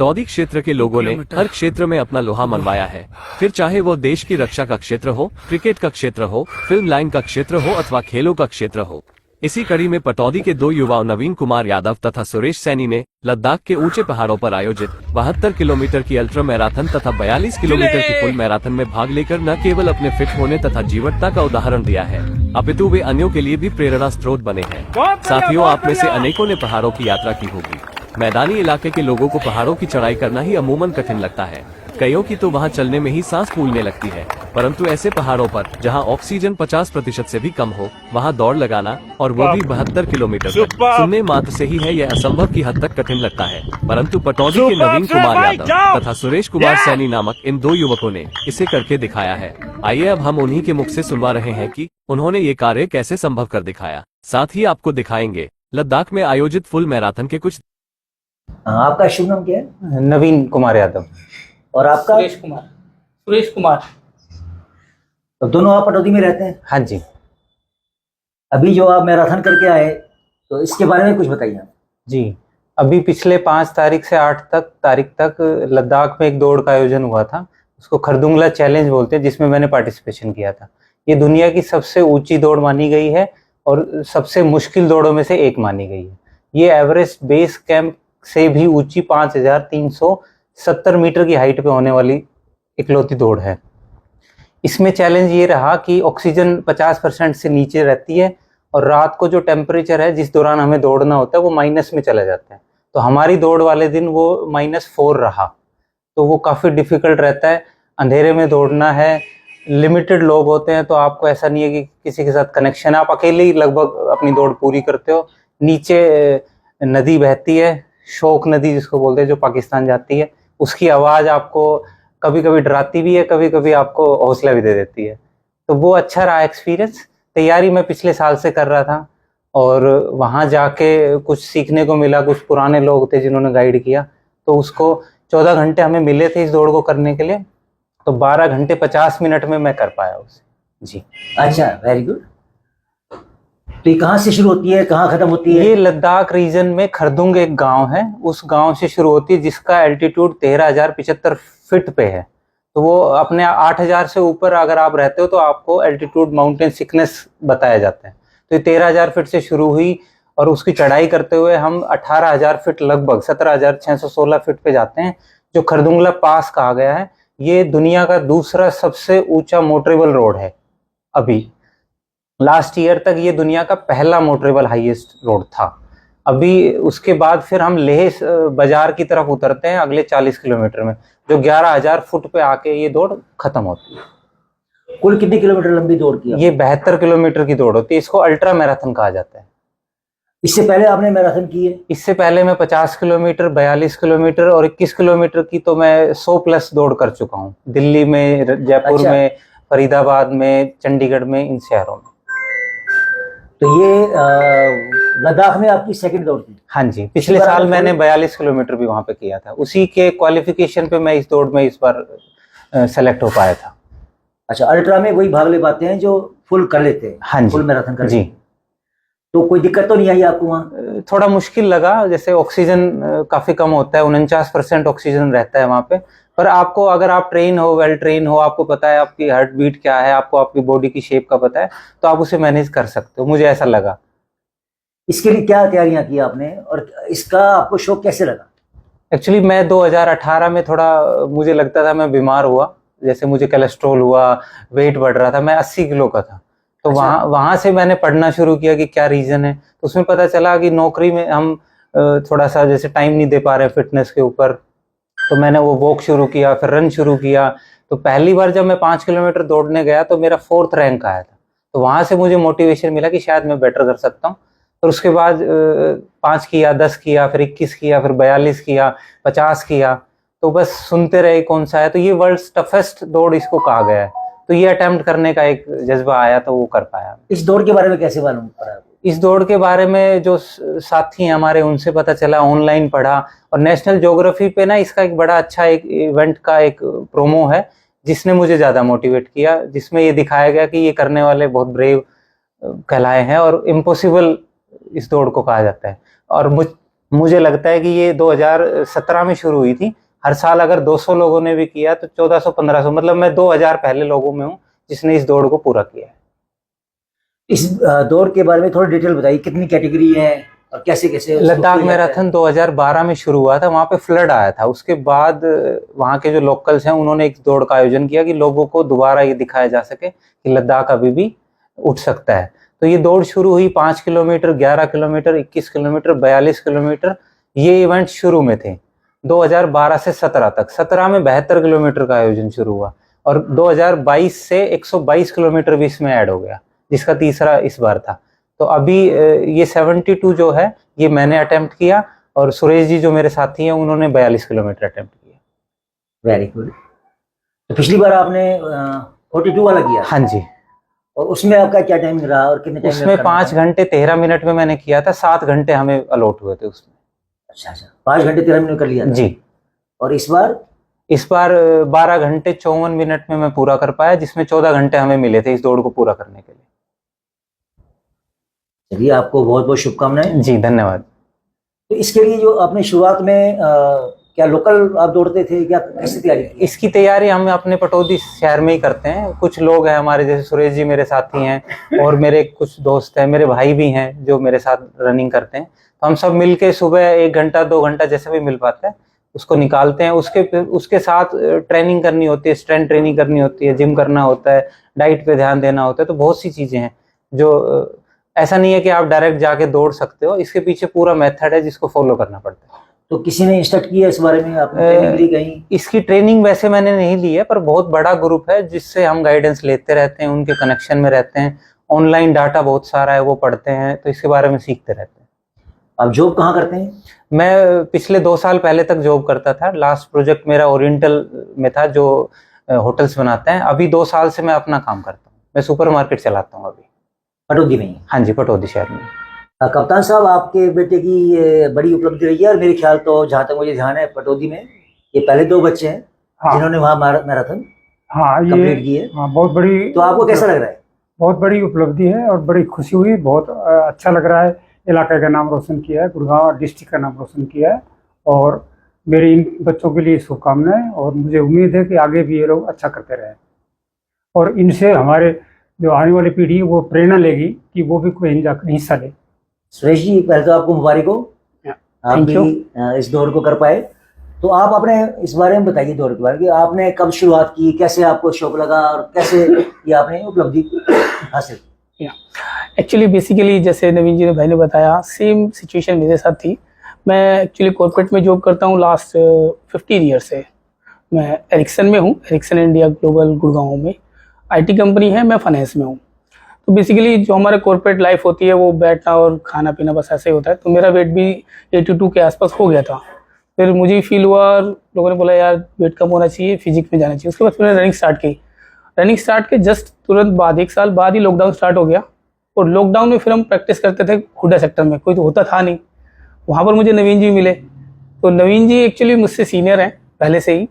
पटौदी क्षेत्र के लोगों ने हर क्षेत्र में अपना लोहा मनवाया है, फिर चाहे वो देश की रक्षा का क्षेत्र हो, क्रिकेट का क्षेत्र हो, फिल्म लाइन का क्षेत्र हो अथवा खेलों का क्षेत्र हो। इसी कड़ी में पटौदी के दो युवाओं नवीन कुमार यादव तथा सुरेश सैनी ने लद्दाख के ऊंचे पहाड़ों पर आयोजित 72 किलोमीटर की अल्ट्रा मैराथन तथा 42 किलोमीटर की फुल मैराथन में भाग लेकर न केवल अपने फिट होने तथा जीवटता का उदाहरण दिया है, अपितु वे अन्यों के लिए भी प्रेरणा स्रोत बने हैं। साथियों, आप में से अनेकों ने पहाड़ों की यात्रा की होगी। मैदानी इलाके के लोगों को पहाड़ों की चढ़ाई करना ही अमूमन कठिन लगता है। कईयों की तो वहां चलने में ही सांस फूलने लगती है, परंतु ऐसे पहाड़ों पर जहां ऑक्सीजन 50% से भी कम हो, वहां दौड़ लगाना और वो भी 72 किलोमीटर तक, सुनने मात्र से ही है यह असंभव की हद तक कठिन लगता है। परंतु पटौदी के नवीन कुमार यादव तथा सुरेश कुमार सैनी नामक इन दो युवकों ने इसे करके दिखाया है। आइए अब हम उन्हीं के मुख से सुनवा रहे हैं कि उन्होंने ये कार्य कैसे संभव कर दिखाया। साथ ही आपको दिखाएंगे लद्दाख में आयोजित फुल मैराथन के कुछ। आपका शुभ नाम क्या है? नवीन कुमार यादव। और आपका? सुरेश कुमार। तो दोनों आप पटौदी में रहते हैं? हाँ जी। अभी जो आप मैराथन करके आए, तो इसके बारे में कुछ बताइए आप। जी, अभी पिछले 5 तारीख से 8 तारीख तक लद्दाख में एक दौड़ का आयोजन हुआ था। उसको खरदुंगला चैलेंज बोलते हैं, जिसमें मैंने पार्टिसिपेशन किया था। ये दुनिया की सबसे ऊंची दौड़ मानी गई है और सबसे मुश्किल दौड़ों में से एक मानी गई है। ये एवरेस्ट बेस कैंप से भी ऊंची 5370 मीटर की हाइट पे होने वाली इकलौती दौड़ है। इसमें चैलेंज ये रहा कि ऑक्सीजन 50% से नीचे रहती है और रात को जो टेम्परेचर है जिस दौरान हमें दौड़ना होता है वो माइनस में चला जाता है। तो हमारी दौड़ वाले दिन वो -4 रहा, तो वो काफ़ी डिफिकल्ट रहता है। अंधेरे में दौड़ना है, लिमिटेड लोग होते हैं, तो आपको ऐसा नहीं है कि किसी के साथ कनेक्शन, आप अकेले ही लगभग अपनी दौड़ पूरी करते हो। नीचे नदी बहती है, शोक नदी जिसको बोलते हैं, जो पाकिस्तान जाती है। उसकी आवाज़ आपको कभी कभी डराती भी है, कभी कभी आपको हौसला भी दे देती है। तो वो अच्छा रहा एक्सपीरियंस। तैयारी मैं पिछले साल से कर रहा था और वहाँ जाके कुछ सीखने को मिला। कुछ पुराने लोग थे जिन्होंने गाइड किया, तो उसको 14 घंटे हमें मिले थे इस दौड़ को करने के लिए, तो 12 घंटे 50 मिनट में मैं कर पाया उसे। जी, अच्छा, वेरी गुड। तो ये कहाँ से शुरू होती है, कहाँ खत्म होती है? ये लद्दाख रीजन में खरदुंग एक गांव है, उस गांव से शुरू होती है, जिसका एल्टीट्यूड 13,075 फीट पे है। तो वो अपने 8,000 से ऊपर अगर आप रहते हो तो आपको एल्टीट्यूड माउंटेन सिकनेस बताया जाता है। तो ये 13,000 फीट से शुरू हुई और उसकी चढ़ाई करते हुए हम 18,000 फीट, लगभग 17,616 फीट पे जाते हैं, जो खरदुंगला पास कहा गया है। ये दुनिया का दूसरा सबसे ऊंचा मोटरेबल रोड है। अभी लास्ट ईयर तक ये दुनिया का पहला मोटरेबल हाईएस्ट रोड था। अभी उसके बाद फिर हम लेह बाजार की तरफ उतरते हैं अगले 40 किलोमीटर में, जो 11,000 फुट पे आके ये दौड़ खत्म होती है। कुल कितने किलोमीटर लंबी दौड़ की? ये 72 किलोमीटर की दौड़ होती है। इसको अल्ट्रा मैराथन कहा जाता है। इससे पहले आपने मैराथन की है? इससे पहले मैं 50 किलोमीटर, 42 किलोमीटर और 21 किलोमीटर की तो मैं 100+ दौड़ कर चुका हूँ। दिल्ली में, जयपुर अच्छा। में, फरीदाबाद में, चंडीगढ़ में, इन शहरों में। तो ये लद्दाख में आपकी सेकंड दौड़ थी? हाँ जी, पिछले साल मैंने 42 किलोमीटर भी वहां पे किया था। उसी के क्वालिफिकेशन पे मैं इस दौड़ में इस बार सेलेक्ट हो पाया था। अच्छा, अल्ट्रा में वही भाग ले पाते हैं जो फुल कर लेते हैं? हाँ जी, फुल मैराथन कर जी। लेते हैं। तो कोई दिक्कत तो नहीं आई आपको वहाँ? थोड़ा मुश्किल लगा, जैसे ऑक्सीजन काफी कम होता है, 49% ऑक्सीजन रहता है वहाँ पे। पर आपको, अगर आप ट्रेन हो, वेल ट्रेन हो, आपको पता है आपकी हार्ट बीट क्या है, आपको आपकी बॉडी की शेप का पता है, तो आप उसे मैनेज कर सकते हो। मुझे ऐसा लगा। इसके लिए क्या तैयारियां की आपने और इसका आपको शौक कैसे लगा? एक्चुअली मैं 2018 में थोड़ा, मुझे लगता था, मैं बीमार हुआ, जैसे मुझे कोलेस्ट्रॉल हुआ, वेट बढ़ रहा था, मैं 80 किलो का था। तो अच्छा। वहाँ से मैंने पढ़ना शुरू किया कि क्या रीजन है। तो उसमें पता चला कि नौकरी में हम थोड़ा सा जैसे टाइम नहीं दे पा रहे फिटनेस के ऊपर। तो मैंने वो वॉक शुरू किया, फिर रन शुरू किया। तो पहली बार जब मैं 5 किलोमीटर दौड़ने गया तो मेरा 4th रैंक आया था। तो वहाँ से मुझे मोटिवेशन मिला कि शायद मैं बेटर कर सकता हूँ। और उसके बाद 5 किया, 10 किया, फिर 21 किया, फिर 42 किया, 50 किया। तो बस सुनते रहे कौन सा है। तो ये वर्ल्ड टफेस्ट दौड़ इसको कहा गया है। तो ये अटेम्प्ट करने का एक जज्बा आया, तो वो कर पाया। इस दौड़ के बारे में कैसे मालूम पड़ा? इस दौड़ के बारे में जो साथी हैं हमारे, उनसे पता चला, ऑनलाइन पढ़ा। और नेशनल ज्योग्राफी पे ना इसका एक बड़ा अच्छा एक इवेंट का एक प्रोमो है, जिसने मुझे ज़्यादा मोटिवेट किया, जिसमें ये दिखाया गया कि ये करने वाले बहुत ब्रेव कहलाए हैं और इम्पॉसिबल इस दौड़ को कहा जाता है। और मुझे लगता है कि ये 2017 में शुरू हुई थी। हर साल अगर 200 लोगों ने भी किया तो 1400-1500, मतलब मैं 2000 पहले लोगों में हूँ जिसने इस दौड़ को पूरा किया है। इस दौड़ के बारे में थोड़ा डिटेल बताइए, कितनी कैटेगरी है और कैसे कैसे उसको लद्दाख किया जाता है? मैराथन 2012 में शुरू हुआ था। वहाँ पे फ्लड आया था, उसके बाद वहाँ के जो लोकल्स हैं उन्होंने एक दौड़ का आयोजन किया कि लोगों को दोबारा ये दिखाया जा सके कि लद्दाख अभी भी उठ सकता है। तो ये दौड़ शुरू हुई 5 किलोमीटर, 11 किलोमीटर, 21 किलोमीटर, 42 किलोमीटर, ये इवेंट शुरू में थे 2012 से 17 तक। 17 में 72 किलोमीटर का आयोजन शुरू हुआ और 2022 से 122 किलोमीटर भी इसमें ऐड हो गया, जिसका तीसरा इस बार था। तो अभी ये 72 जो है ये मैंने अटेम्प्ट किया और सुरेश जी जो मेरे साथी हैं उन्होंने 42 किलोमीटर अटेम्प्ट किया। Very good. तो पिछली बार आपने 42 वाला किया? हाँ जी। और उसमें आपका क्या टाइमिंग रहा और कितने टाइम उसमें 5 घंटे 13 मिनट में मैंने किया था, 7 घंटे हमें अलॉट हुए थे उसमें। अच्छा अच्छा, 5 घंटे 13 मिनट कर लिया था। जी। और इस बार 12 घंटे 54 मिनट में मैं पूरा कर पाया, जिसमें 14 घंटे हमें मिले थे इस दौड़ को पूरा करने के लिए। चलिए, आपको बहुत बहुत शुभकामनाएं। जी धन्यवाद। तो इसके लिए जो आपने शुरुआत में क्या लोकल आप दौड़ते थे, क्या कैसे तैयारी की? इसकी तैयारी हम अपने पटौदी शहर में ही करते हैं। कुछ लोग हैं हमारे, जैसे सुरेश जी मेरे साथी हैं और मेरे कुछ दोस्त हैं, मेरे भाई भी हैं जो मेरे साथ रनिंग करते हैं। तो हम सब मिलके सुबह 1 घंटा 2 घंटा जैसे भी मिल पाता है उसको निकालते हैं। उसके साथ ट्रेनिंग करनी होती है, स्ट्रेंथ ट्रेनिंग करनी होती है, जिम करना होता है, डाइट पे ध्यान देना होता है। तो बहुत सी चीजें हैं जो ऐसा नहीं है कि आप डायरेक्ट जाके दौड़ सकते हो, इसके पीछे पूरा मेथड है जिसको फॉलो करना पड़ता है। तो किसी ने इंस्ट्रक्ट किया इस बारे में, आपने ट्रेनिंग ली कहीं? इसकी ट्रेनिंग वैसे मैंने नहीं ली है, पर बहुत बड़ा ग्रुप है जिससे हम गाइडेंस लेते रहते हैं, उनके कनेक्शन में रहते हैं। ऑनलाइन डाटा बहुत सारा है, वो पढ़ते हैं, तो इसके बारे में सीखते रहते हैं। आप जॉब कहाँ करते हैं? मैं पिछले 2 साल पहले तक जॉब करता था। लास्ट प्रोजेक्ट मेरा ओरिएंटल में था जो होटल्स बनाते हैं। अभी 2 साल से मैं अपना काम करता हूँ, मैं सुपरमार्केट चलाता हूँ अभी पटौदी में ही? हाँ जी, पटौदी शहर में। कप्तान साहब, आपके बेटे की ये बड़ी उपलब्धि रही है और मेरे ख्याल तो जहाँ तक मुझे ध्यान है पटौदी में ये पहले 2 बच्चे हैं जिन्होंने वहाँ मैराथन कंप्लीट की है। बहुत बड़ी। तो आपको कैसा लग रहा है? बहुत बड़ी उपलब्धि है और बड़ी खुशी हुई, बहुत अच्छा लग रहा है। इलाके का नाम रोशन किया है, गुड़गांव डिस्ट्रिक्ट का नाम रोशन किया है और मेरी इन बच्चों के लिए शुभकामनाएं। और मुझे उम्मीद है कि आगे भी ये लोग अच्छा करते रहें और इनसे हमारे जो आने वाली पीढ़ी है वो प्रेरणा लेगी कि वो भी कोई हिस्सा ले। सुरेश जी, पहले तो आपको मुबारक हो, आप भी इस दौड़ को कर पाए। तो आप अपने इस बारे में बताइए दौड़ के बारे में, आपने कब शुरुआत की, कैसे आपको शौक लगा और कैसे ये आपने उपलब्धि हासिल की? एक्चुअली बेसिकली जैसे नवीन जी ने भाई ने बताया, सेम सिचुएशन मेरे साथ थी। मैं एक्चुअली कॉर्पोरेट में जॉब करता हूँ लास्ट 15 ईयर से। मैं एरिक्सन में हूँ, एरिक्सन इंडिया ग्लोबल गुड़गांव में IT कंपनी है, मैं फाइनेंस में हूँ। तो बेसिकली जो हमारे कॉर्पोरेट लाइफ होती है वो बैठना और खाना पीना बस ऐसे ही होता है। तो मेरा वेट भी 82 के आसपास हो गया था। फिर मुझे ही फील हुआ और लोगों ने बोला यार वेट कम होना चाहिए, फिजिक्स में जाना चाहिए। उसके बाद फिर मैंने रनिंग स्टार्ट की। रनिंग स्टार्ट के जस्ट तुरंत बाद 1 साल बाद ही लॉकडाउन स्टार्ट हो गया और लॉकडाउन में फिर हम प्रैक्टिस करते थे हुडा सेक्टर में, कोई तो होता था नहीं। वहाँ पर मुझे नवीन जी मिले। तो नवीन जी एक्चुअली मुझसे सीनियर हैं पहले से ही।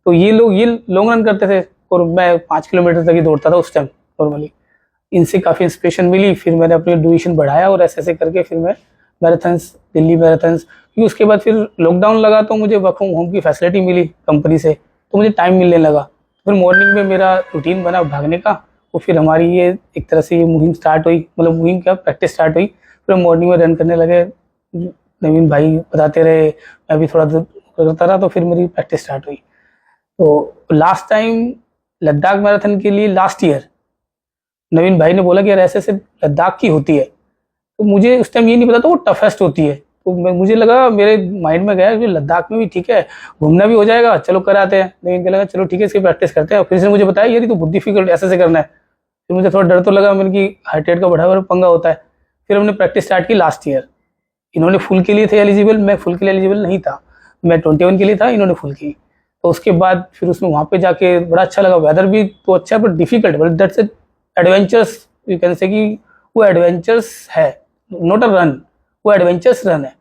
तो ये लॉन्ग रन करते थे और मैं 5 किलोमीटर तक ही दौड़ता था उस टाइम नॉर्मली। इनसे काफ़ी इंस्पिरेशन मिली। फिर मैंने अपनी ड्यूरेशन बढ़ाया और ऐसे करके फिर मैं मैराथन्स, दिल्ली मैराथन्स, क्योंकि उसके बाद फिर लॉकडाउन लगा तो मुझे वर्क फ्रॉम होम की फैसिलिटी मिली कंपनी से, तो मुझे टाइम मिलने लगा। फिर मॉर्निंग में मेरा रूटीन बना भागने का। और फिर हमारी ये एक तरह से ये मुहिम स्टार्ट हुई, मतलब मुहिम क्या, प्रैक्टिस स्टार्ट हुई। फिर मॉर्निंग में रन करने लगे, नवीन भाई बताते रहे, मैं भी थोड़ा करता रहा, तो फिर मेरी प्रैक्टिस स्टार्ट हुई। तो लास्ट टाइम लद्दाख मैराथन के लिए लास्ट ईयर नवीन भाई ने बोला कि यार ऐसे लद्दाख की होती है। तो मुझे उस टाइम ये नहीं पता था वो टफेस्ट होती है। तो मुझे लगा, मेरे माइंड में गया कि लद्दाख में भी ठीक है, घूमना भी हो जाएगा, चलो कराते हैं। नवीन को लगा चलो ठीक है इसकी प्रैक्टिस करते हैं। फिर इसने मुझे बताया यार ये तो बहुत डिफिकल्ट ऐसे करना है। फिर मुझे थोड़ा डर तो लगा, मैंने कि हार्ट रेट का बढ़ा हुआ पंगा होता है। फिर हमने प्रैक्टिस स्टार्ट की लास्ट ईयर। इन्होंने फुल के लिए थे एलिजिबल, मैं फुल के लिए एलिजिबल नहीं था। मैं 21 के लिए था, इन्होंने फुल की। तो उसके बाद फिर उसमें वहाँ पे जाके बड़ा अच्छा लगा। वेदर भी तो अच्छा है पर difficult, but that's adventurous, you can say कि वो एडवेंचरस है, नॉट अ रन, वो एडवेंचरस रन है।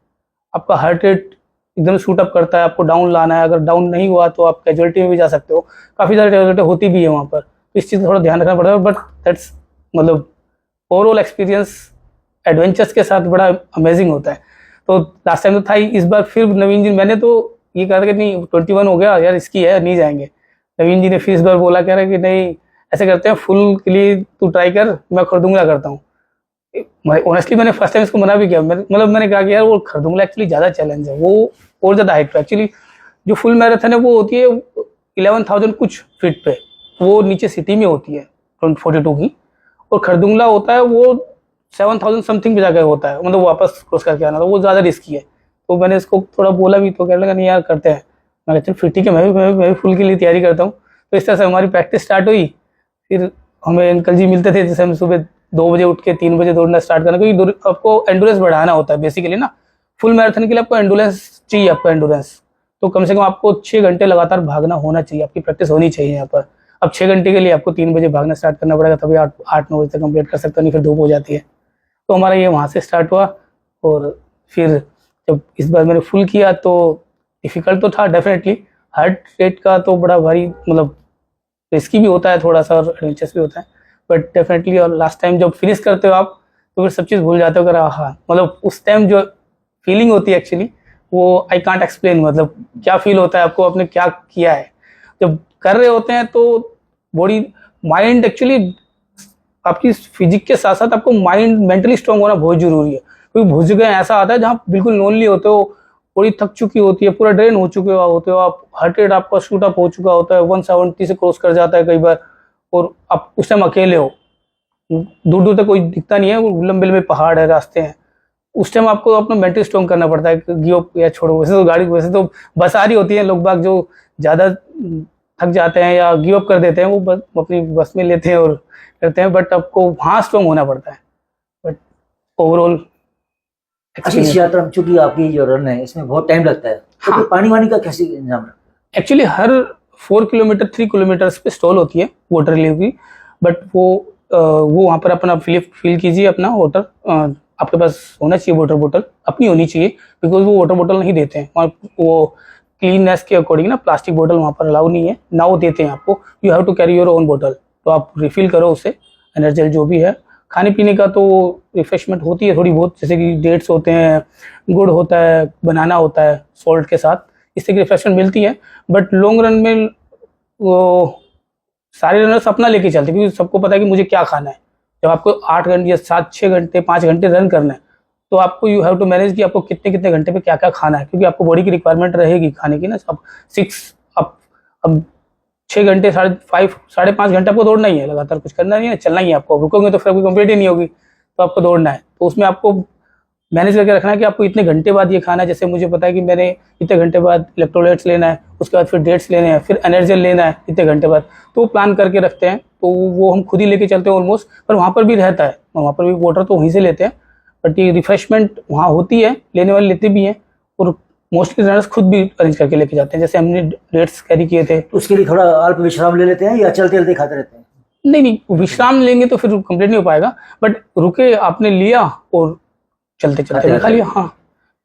आपका हार्ट रेट एकदम शूट अप करता है, आपको डाउन लाना है। अगर डाउन नहीं हुआ तो आप कैजुअलिटी में भी जा सकते हो। काफ़ी सारी कैजुअलिटी होती भी है वहाँ पर, तो इस चीज़ का थोड़ा ध्यान रखना पड़ता है। बट दैट्स मतलब ओवरऑल एक्सपीरियंस एडवेंचर्स के साथ बड़ा अमेजिंग होता है। तो लास्ट टाइम तो था ही, इस बार फिर नवीन जी, मैंने तो ये कहा था कि नहीं 21 हो गया यार, इसकी है नहीं जाएंगे। नवीन जी ने फिर इस बार बोला, कह रहा कि नहीं ऐसे करते हैं, फुल के लिए तू ट्राई कर, मैं खरदुंगला करता हूँ। ऑनेस्टली मैंने फर्स्ट टाइम इसको मना भी किया, मतलब मैंने कहा कि यार वो खरदुंगला एक्चुअली ज़्यादा चैलेंज है, वो और ज़्यादा हाइट पे। एक्चुअली जो फुल मैराथन है वो होती है 11,000 कुछ फीट पे, वो नीचे सिटी में होती है 42 की, और खरदुंगला होता है वो 7,000 समथिंग पे जाकर होता है, मतलब वापस क्रॉस करके आना, तो वो ज़्यादा रिस्की है। तो मैंने इसको थोड़ा बोला भी, तो कहने लगा नहीं यार करते हैं। मैं कहता फिर ठीक है, मैं भी फुल के लिए तैयारी करता हूँ। तो इस तरह से हमारी प्रैक्टिस स्टार्ट हुई। फिर हमें अंकल जी मिलते थे, जैसे हम सुबह 2 बजे उठ के 3 बजे दौड़ना स्टार्ट करना, क्योंकि आपको एंडोरेंस बढ़ाना होता है बेसिकली ना। फुल मैराथन के लिए आपको एंडोरेंस चाहिए, आपको एंडोरेंस तो कम से कम आपको 6 घंटे लगातार भागना होना चाहिए, आपकी प्रैक्टिस होनी चाहिए यहाँ पर। अब 6 घंटे के लिए आपको 3 बजे भागना स्टार्ट करना पड़ेगा, तभी 8-9 बजे तक कंप्लीट कर सकते हो, नहीं फिर धूप हो जाती है। तो हमारा ये वहाँ से स्टार्ट हुआ। और फिर जब इस बार मैंने फुल किया तो डिफ़िकल्ट तो था डेफिनेटली, हार्ट रेट का तो बड़ा भारी, मतलब रिस्की भी होता है थोड़ा सा और एडवेंचरस भी होता है, बट डेफिनेटली। और लास्ट टाइम जब फिनिश करते हो आप तो फिर सब चीज़ भूल जाते हो, अगर हाँ मतलब उस टाइम जो फीलिंग होती है एक्चुअली वो आई कांट एक्सप्लेन, मतलब क्या फील होता है आपको, आपने क्या किया है। जब कर रहे होते हैं तो बॉडी माइंड एक्चुअली, आपकी फिजिक के साथ साथ आपको माइंड मेंटली स्ट्रांग होना बहुत जरूरी है। क्योंकि बहुत जगह ऐसा आता है जहाँ बिल्कुल लोनली होते हो, बॉडी थक चुकी होती है, पूरा ड्रेन हो चुके होते हो आप, हार्ट रेट आपका शूट अप हो चुका होता है, 170 से क्रॉस कर जाता है कई बार, और आप उस टाइम अकेले हो, दूर दूर तक कोई दिखता नहीं है, वो लंबे लंबे पहाड़ है, रास्ते हैं। उस टाइम आपको अपना मेंटली स्ट्रांग करना पड़ता है, गिव अप या छोड़ो। वैसे तो गाड़ी, वैसे तो बस आ रही होती है, लोग बाग जो ज़्यादा थक जाते हैं या गिव अप कर देते हैं, वो बस अपनी बस में लेते हैं और करते हैं, बट आपको वहाँ स्ट्रांग होना पड़ता है। बट ओवरऑल अच्छा, इस यात्रा में चूंकि आपकी जो रन है इसमें बहुत टाइम लगता है, तो हाँ। फिर पानी वानी का कैसे इंतजाम है? एक्चुअली हर 4 किलोमीटर 3 किलोमीटर पे स्टॉल होती है वाटर रिलीव की, बट वो वहाँ पर अपना फिल कीजिए अपना वाटर, आपके पास होना चाहिए वाटर बोतल, अपनी होनी चाहिए, बिकॉज वो वाटर बोतल नहीं देते हैं वहाँ, वो क्लीननेस के अकॉर्डिंग ना प्लास्टिक बोतल वहाँ पर अलाउ नहीं है ना, वो देते हैं आपको, you have to carry your own बोतल। तो आप रिफिल करो उससे, एनर्जेल जो भी है। खाने पीने का तो रिफ्रेशमेंट होती है थोड़ी बहुत, जैसे कि डेट्स होते हैं, गुड़ होता है, बनाना होता है सॉल्ट के साथ, इससे की रिफ्रेशमेंट मिलती है। बट लॉन्ग रन में वो सारे रनर्स अपना लेके चलते हैं, क्योंकि सबको पता है कि मुझे क्या खाना है। जब आपको 8 घंटे या 7-6 घंटे 5 घंटे रन करना है, तो आपको यू हैव टू मैनेज कि आपको कितने कितने घंटे पे क्या क्या खाना है, क्योंकि आपको बॉडी की रिक्वायरमेंट रहेगी खाने की ना। अब 6 घंटे 5.5 घंटे आपको दौड़ना ही है, लगातार कुछ करना नहीं है, चलना ही है आपको। रुकोगे तो फिर आपकी कंप्लीट ही नहीं होगी, तो आपको दौड़ना है। तो उसमें आपको मैनेज करके रखना है कि आपको इतने घंटे बाद ये खाना है। जैसे मुझे पता है कि मैंने इतने घंटे बाद इलेक्ट्रोलाइट्स लेना है, उसके बाद फिर डेट्स लेने हैं, फिर एनर्जी लेना है इतने घंटे बाद, तो वो प्लान करके रखते हैं। तो वो हम खुद ही लेके चलते हैं ऑलमोस्ट, पर वहाँ पर भी रहता है, वहाँ पर भी वाटर तो वहीं से लेते हैं, बट ये रिफ्रेशमेंट वहाँ होती है, लेने वाले लेते भी हैं, और मोस्टली रनर्स खुद भी अरेंज करके लेके जाते हैं। जैसे हमने डेट्स कैरी किए थे, तो उसके लिए थोड़ा अल्प विश्राम ले लेते हैं या चलते चलते खाते रहते हैं? नहीं विश्राम लेंगे तो फिर कंप्लीट नहीं हो पाएगा, बट रुके आपने लिया और चलते चलते भी खा लिया। हाँ,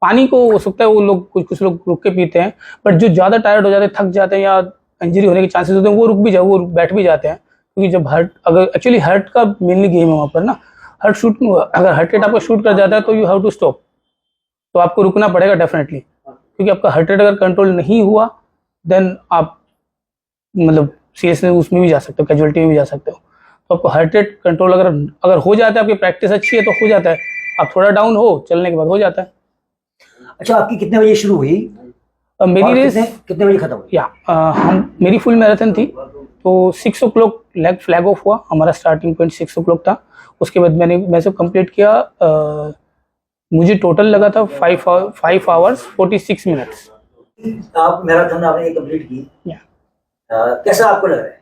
पानी को हो सकता है वो लोग कुछ लोग रुक के पीते हैं, बट जो ज़्यादा टायर्ड हो जाते हैं, थक जाते हैं या इंजरी होने के चांसेस होते हैं, वो रुक भी जाए, वो बैठ भी जाते हैं। क्योंकि जब अगर एक्चुअली हार्ट का मेनली गेम है वहाँ पर ना, अगर हार्ट रेट आपका शूट कर जाता है तो यू हैव टू स्टॉप, तो आपको रुकना पड़ेगा डेफिनेटली। क्योंकि आपका हार्ट रेट अगर कंट्रोल नहीं हुआ, देन आप मतलब सीरियसली उसमें भी जा सकते हो, कैजुअलिटी में भी जा सकते हो। तो आपको हार्ट रेट कंट्रोल अगर हो जाता है, आपकी प्रैक्टिस अच्छी है तो हो जाता है, आप थोड़ा डाउन हो चलने के बाद हो जाता है। अच्छा, आपकी कितने बजे शुरू हुई? मेरी रेस कितने बजे खत्म हुई? मेरी फुल मैराथन थी, तो 6 o'clock फ्लैग ऑफ हुआ, हमारा स्टार्टिंग पॉइंट 6 o'clock था। उसके बाद मैं सब कंप्लीट किया। मुझे टोटल लगा था 5 hours 46 minutes। आप मैराथन आपने कंप्लीट की, कैसा आपको लग रहा है?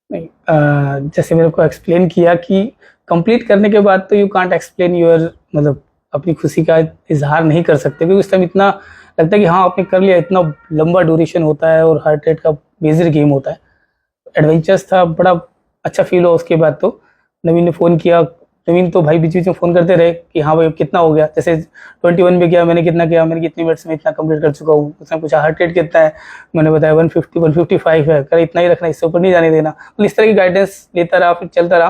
नहीं, जैसे मेरे को एक्सप्लेन किया कि कंप्लीट करने के बाद तो यू कांट एक्सप्लेन योर, मतलब अपनी खुशी का इजहार नहीं कर सकते, क्योंकि उस टाइम इतना लगता है कि हाँ आपने कर लिया, इतना लंबा ड्यूरेशन होता है और हार्ट रेट का मेजर गेम होता है। एडवेंचर्स था, बड़ा अच्छा फील हुआ। उसके बाद तो नवीन ने फ़ोन किया, नवीन तो भाई बीच बीच में फ़ोन करते रहे कि हाँ भाई कितना हो गया, जैसे 21 में किया, मैंने कितना किया, मैंने कितनी मिनट्स में इतना कंप्लीट कर चुका हूँ। उसने पूछा हार्ट रेट कितना है, मैंने बताया 150 155 है, कर इतना ही रखना, इससे ऊपर नहीं जाने देना। तो इस तरह की गाइडेंस लेता रहा, फिर चलता रहा।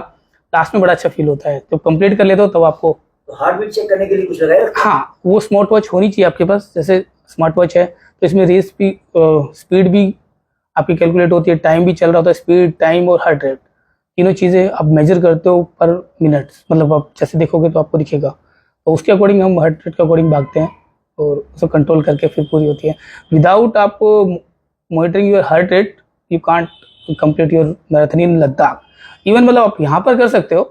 लास्ट में बड़ा अच्छा फील होता है, जब कंप्लीट कर लेते हो तब आपको तो हार्ट बीट चेक करने के लिए कुछ लगाए रखते हैं? हाँ, वो स्मार्ट वॉच होनी चाहिए आपके पास। जैसे स्मार्ट वॉच है तो इसमें रेस भी, स्पीड भी आपकी कैलकुलेट होती है, टाइम भी चल रहा होता है, स्पीड, टाइम और हार्ट रेट, तीनों चीज़ें आप मेजर करते हो पर मिनट। मतलब आप जैसे देखोगे तो आपको दिखेगा, तो उसके अकॉर्डिंग हम हार्ट रेट के अकॉर्डिंग भागते हैं और उसको कंट्रोल करके फिर पूरी होती है। विदाउट आप monitoring your heart rate you can't complete your marathon in Ladakh. Even मतलब आप यहाँ पर कर सकते हो,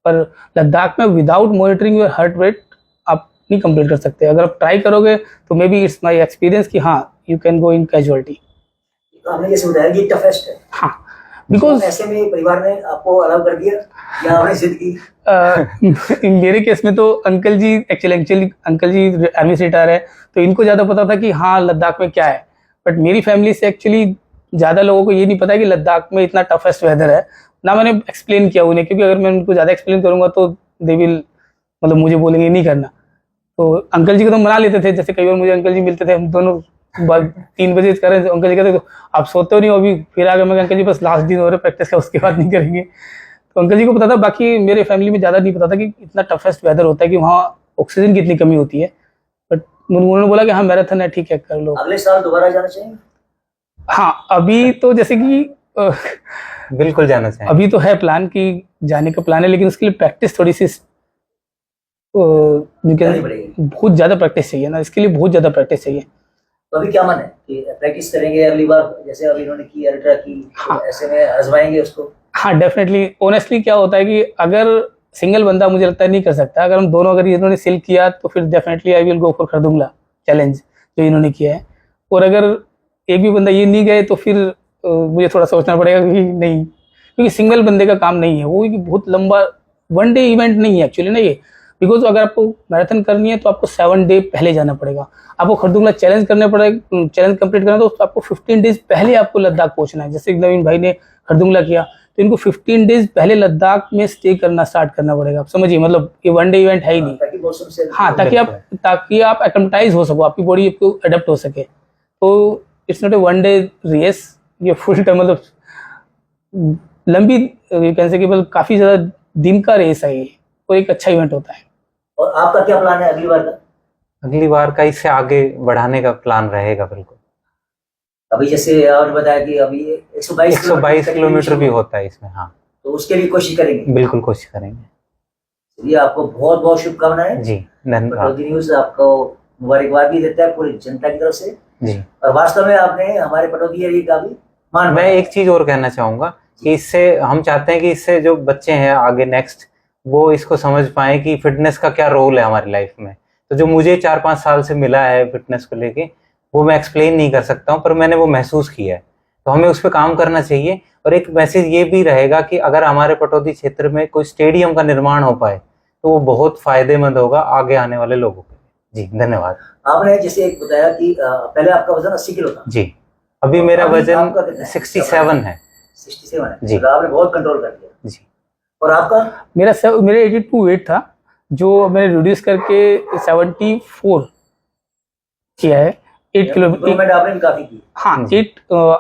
पर लद्दाख में without monitoring your heart rate आप नहीं कंप्लीट कर सकते। अगर आप ट्राई करोगे तो may be it's my experience कि हाँ you can go in casualty. तो आपने जैसे बताया कि टफेस्ट है, हाँ, तो बिकॉज ऐसे में परिवार ने आपको अलाउ कर दिया या आपने जिद की? मेरे केस में तो अंकल जी एक्चुअली अंकल जी आर्मी से रिटायर है, तो इनको ज़्यादा पता था कि हाँ लद्दाख में क्या है। बट मेरी फैमिली से एक्चुअली ज़्यादा लोगों को ये नहीं पता कि लद्दाख में इतना टफेस्ट वेदर है। ना मैंने एक्सप्लेन किया उन्हें, क्योंकि अगर मैं उनको ज़्यादा एक्सप्लेन करूँगा तो दे विल मतलब मुझे बोलेंगे नहीं करना। तो अंकल जी को तो मना लेते थे, जैसे कई बार मुझे अंकल जी मिलते थे, हम दोनों 3 बजे कर रहे थे, अंकल जी कहते तो आप सोते हो नहीं हो अभी, फिर आगे मैं अंकल जी बस लास्ट दिन हो रहे प्रैक्टिस का, उसके बाद नहीं करेंगे। तो अंकल जी को पता था, बाकी मेरे फैमिली में ज़्यादा नहीं पता था कि इतना टफेस्ट वेदर होता है, कि वहाँ ऑक्सीजन की इतनी कमी होती है। बट उन्होंने बोला कि हाँ मैराथन है, ठीक है कर लो। अगले साल दोबारा जाना चाहिए? हाँ, अभी तो जैसे कि बिल्कुल जाना चाहिए। अभी तो है प्लान कि जाने का प्लान है, लेकिन उसके लिए प्रैक्टिस थोड़ी सी करनी पड़ेगी। बहुत ज़्यादा प्रैक्टिस चाहिए ना, इसके लिए बहुत ज़्यादा प्रैक्टिस चाहिए। तो अभी क्या मन है कि प्रैक्टिस करेंगे अगली बार, जैसे अभी इन्होंने की अल्ट्रा की, हाँ। तो ऐसे में आजमाएंगे उसको? हाँ डेफिनेटली। ऑनेस्टली क्या होता है कि अगर सिंगल बंदा मुझे लगता है नहीं कर सकता, अगर हम दोनों, अगर इन्होंने सिल किया तो फिर definitely I will go for Khardung La challenge जो इन्होंने किया है। और अगर एक भी बंदा ये नहीं गए तो फिर मुझे थोड़ा सोचना पड़ेगा कि नहीं, क्योंकि सिंगल बंदे का काम नहीं है वो, बहुत लंबा 1 डे इवेंट नहीं है एक्चुअली ना ये। बिकॉज अगर आपको मैराथन करनी है तो आपको 7 डे पहले जाना पड़ेगा, आपको खरदुंगला चैलेंज करने पड़ेगा, चैलेंज कंप्लीट करना तो आपको 15 डेज पहले आपको लद्दाख पहुंचना है। जैसे नवीन भाई ने खरदुंगला किया तो इनको 15 डेज पहले लद्दाख में स्टे करना स्टार्ट करना पड़ेगा। आप समझिए, मतलब ये 1 डे इवेंट है ही नहीं। ताकि मौसम से हाँ, ताकि आप एक्लेमेटाइज हो सको, आपकी बॉडी आपको अडेप्ट हो सके। तो it's not a 1 day race, ये फुल टाइम मतलब लंबी यू कैन से केवल काफी ज्यादा दिन का रेस है ये, और एक अच्छा इवेंट होता है। और आपका क्या प्लान है अगली बार का? अगली बार का इससे आगे बढ़ाने का प्लान रहेगा बिल्कुल। अभी जैसे आपने बताया कि अभी 122 किलोमीटर भी होता है इसमें। हाँ, तो उसके लिए कोशिश करेंगे? बिल्कुल कोशिश करेंगे। चलिए, आपको बहुत बहुत शुभकामनाएं जी, धन्यवाद पटौदी न्यूज आपको मुबारकबाद भी देता है पूरी जनता की तरफ से। जी। और वास्तव में आपने हमारे पटौदी एरिया का भी मान मैं एक चीज और कहना चाहूंगा कि इससे हम चाहते हैं कि इससे जो बच्चे हैं आगे नेक्स्ट, वो इसको समझ पाए कि फिटनेस का क्या रोल है हमारी लाइफ में। तो जो मुझे 4-5 साल से मिला है फिटनेस को लेके, वो मैं एक्सप्लेन नहीं कर सकता हूँ, पर मैंने वो महसूस किया है। तो हमें उस पर काम करना चाहिए। और एक मैसेज ये भी रहेगा कि अगर हमारे पटौदी क्षेत्र में कोई स्टेडियम का निर्माण हो पाए तो वो बहुत फायदेमंद होगा आगे आने वाले लोगों के लिए। जी, धन्यवाद। आपने जैसे एक बताया कि पहले आपका वजन 80 किलो था। जी, अभी मेरा अभी वजन आपका कितना है? 67 है। 67 है जी। तो आपने बहुत कंट्रोल कर लिया। जी। और आपका? मेरा 82 वेट था, जो मैंने रिड्यूस करके 74 किया है। 8 किलो इम्प्रूवमेंट आपने काफी की। हाँ,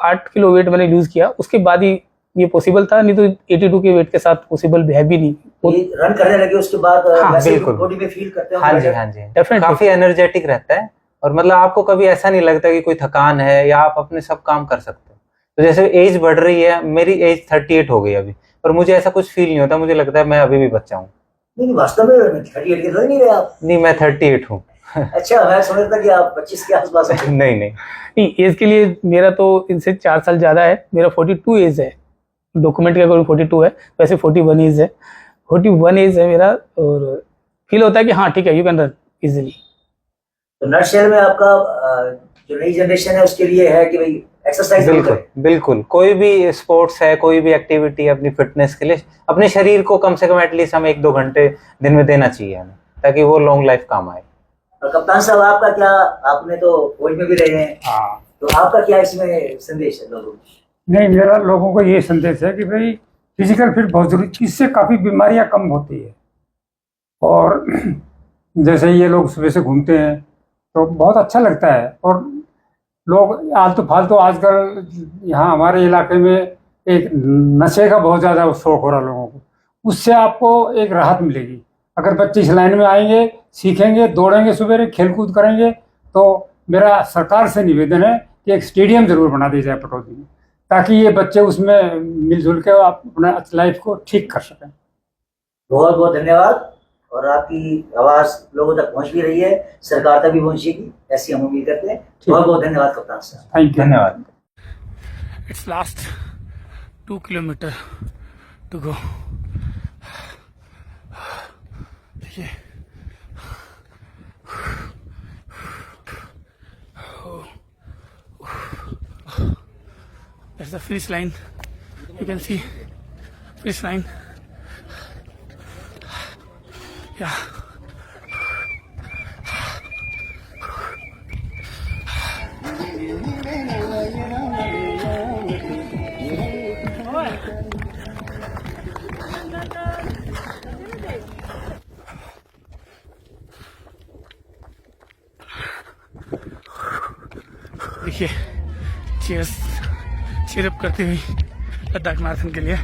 8 किलो वेट मैंने लूज किया, उसके बाद ही ये पॉसिबल था, नहीं तो 82 के वेट के साथ पॉसिबल भी है भी नहीं। ये रन करने लगे उसके बाद हाँ, वैसे बिल्कुल। बॉडी में फील करते हो? हाँ जी, हाँ जी, Definitely। काफी एनर्जेटिक रहता है। और मतलब आपको कभी ऐसा नहीं लगता कि कोई थकान है, या आप अपने सब काम कर सकते हो। तो जैसे एज बढ़ रही है, मेरी एज 38 हो गई अभी, पर मुझे ऐसा कुछ फील नहीं होता। मुझे लगता है मैं अभी भी बच्चा हूँ। नहीं, वास्तव में 38 के तो नहीं रहे आप? नहीं, मैं 38 हूँ। अच्छा, मैं समझ रहा था कि आप 25 के आसपास हैं। नहीं नहीं, नहीं, एज के लिए मेरा तो इनसे 4 साल ज्यादा है। मेरा 42 एज है, डॉक्यूमेंट के अकॉर्डिंग 42 है, वैसे 41 एज है। 41 एज है मेरा, और फील होता है कि हाँ ठीक है, यू कैन रन इजीली। तो नटशेल में आपका जो नई जनरेशन है उसके लिए है कि भाई एक्सरसाइज बिल्कुल बिल्कुल। कोई भी स्पोर्ट्स है, कोई भी एक्टिविटी अपनी फिटनेस के लिए, अपने शरीर को कम से कम एटलीस्ट हमें 1-2 घंटे दिन में देना चाहिए हमें, ताकि वो लॉन्ग लाइफ काम आए। और कप्तान साहब, आपका क्या, आपने तो फौज में भी रहे हैं, हाँ, तो आपका क्या इसमें संदेश है लोगों को? नहीं, मेरा लोगों को ये संदेश है कि भाई फिजिकल फिट बहुत जरूरी, इससे काफ़ी बीमारियां कम होती है। और जैसे ये लोग सुबह से घूमते हैं तो बहुत अच्छा लगता है। और लोग आलतू फालतू आजकल यहाँ हमारे इलाके में एक नशे का बहुत ज़्यादा शौक हो रहा है लोगों को, उससे आपको एक राहत मिलेगी। अगर बच्चे इस लाइन में आएंगे, सीखेंगे, दौड़ेंगे, सवेरे खेल कूद करेंगे, तो मेरा सरकार से निवेदन है कि एक स्टेडियम जरूर बना दिया जाए पटौदी में, ताकि ये बच्चे उसमें मिलजुल के अपना लाइफ को ठीक कर सकें। बहुत बहुत धन्यवाद। और आपकी आवाज लोगों तक पहुंच भी रही है, सरकार तक भी पहुंचेगी, ऐसी हम उम्मीद करते हैं। बहुत बहुत धन्यवाद कप्तान साहब। Thank you. धन्यवाद। It's last 2 kilometer to go. देखिए that's the finish line. You can see finish line. Yeah. देखिए चीयरअप करते हुए लद्दाख मैराथन के लिए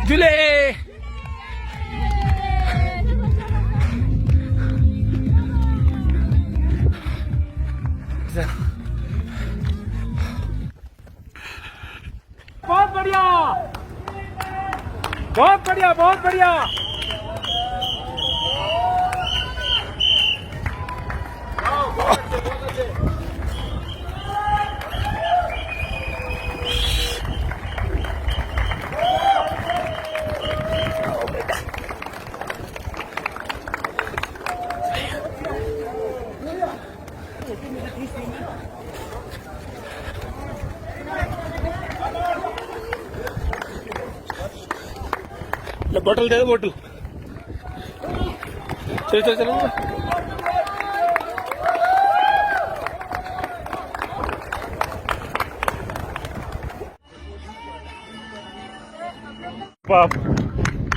जुले। बहुत बढ़िया, बहुत बढ़िया, बहुत बढ़िया। बोतल दे दो, बोतल। चलो चलो चलो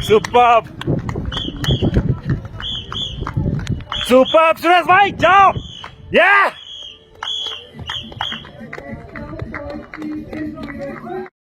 सुपर सुपर सुरेश भाई जाओ।